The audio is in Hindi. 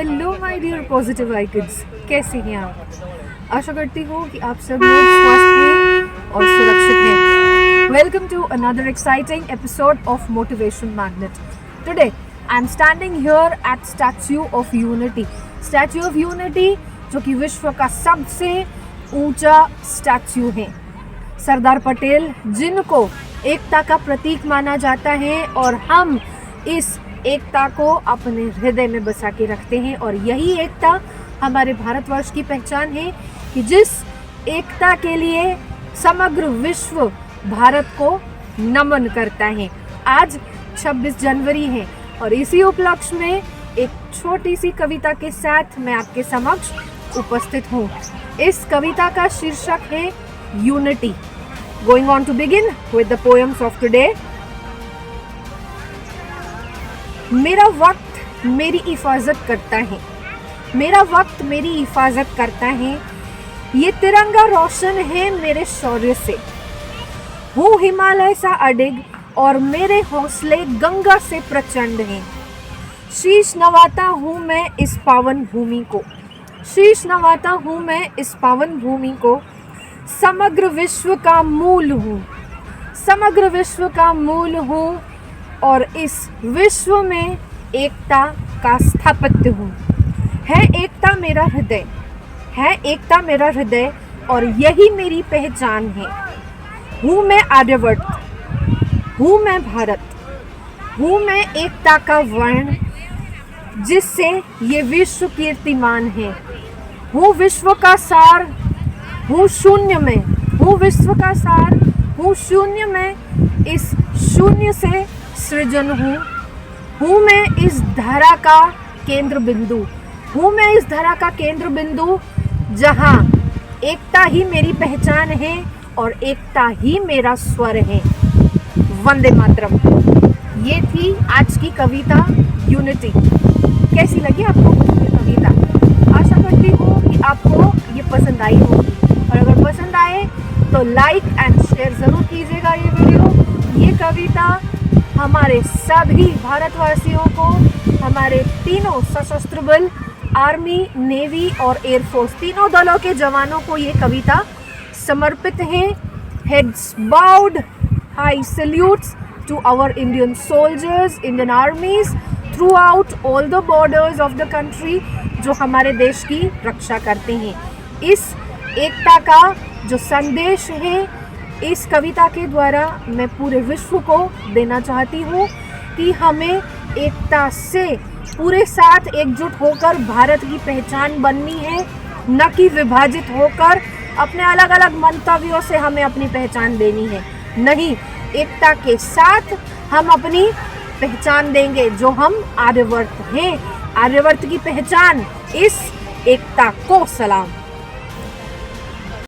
Hello my dear positive icons, कैसे हैं आप? आशा करती हूँ कि आप सब लोग स्वस्थ हैं और सुरक्षित हैं। Welcome to another exciting episode of motivation magnet. Today I am standing here at statue of unity. Statue of unity जो कि विश्व का सबसे ऊंचा स्टैच्यू है। सरदार पटेल जिनको एकता का प्रतीक माना जाता है और हम इस एकता को अपने हृदय में बसा के रखते हैं और यही एकता हमारे भारतवर्ष की पहचान है कि जिस एकता के लिए समग्र विश्व भारत को नमन करता है। आज 26 जनवरी है और इसी उपलक्ष्य में एक छोटी सी कविता के साथ मैं आपके समक्ष उपस्थित हूँ। इस कविता का शीर्षक है unity. Going on to begin with the poems of today. मेरा वक्त मेरी हिफाजत करता है, मेरा वक्त मेरी हिफाजत करता है। ये तिरंगा रोशन है मेरे शौर्य से। हूँ हिमालय सा अडिग और मेरे हौसले गंगा से प्रचंड हैं। शीश नवाता हूँ मैं इस पावन भूमि को, शीश नवाता हूँ मैं इस पावन भूमि को। समग्र विश्व का मूल हूँ, समग्र विश्व का मूल हूँ और इस विश्व में एकता का स्थापत्य हूँ। है एकता मेरा हृदय, है एकता मेरा हृदय और यही मेरी पहचान है। हूँ मैं आर्यवर्त, हूँ मैं भारत, हूँ मैं एकता का वर्ण जिससे ये विश्व कीर्तिमान है। हूँ विश्व का सार, हूँ शून्य में, हूँ विश्व का सार, हूँ शून्य में, इस शून्य से सृजन हूँ मैं इस धरा का केंद्र बिंदु, हूँ मैं इस धरा का केंद्र बिंदु जहाँ एकता ही मेरी पहचान है और एकता ही मेरा स्वर है। वंदे मातरम। ये थी आज की कविता यूनिटी। कैसी लगी आपको ये कविता? आशा करती हूँ कि आपको ये पसंद आई होगी और अगर पसंद आए तो लाइक एंड शेयर ज़रूर कीजिएगा ये वीडियो। ये कविता हमारे सभी भारतवासियों को, हमारे तीनों सशस्त्र बल, आर्मी, नेवी और एयरफोर्स, तीनों दलों के जवानों को ये कविता समर्पित है। Heads bowed, high salutes to our Indian soldiers, Indian armies throughout all the borders of the country जो हमारे देश की रक्षा करते हैं। इस एकता का जो संदेश है इस कविता के द्वारा मैं पूरे विश्व को देना चाहती हूँ कि हमें एकता से पूरे साथ एकजुट होकर भारत की पहचान बननी है, न कि विभाजित होकर अपने अलग अलग मंतव्यों से हमें अपनी पहचान देनी है। नहीं, एकता के साथ हम अपनी पहचान देंगे जो हम आर्यवर्त हैं। आर्यवर्त की पहचान, इस एकता को सलाम।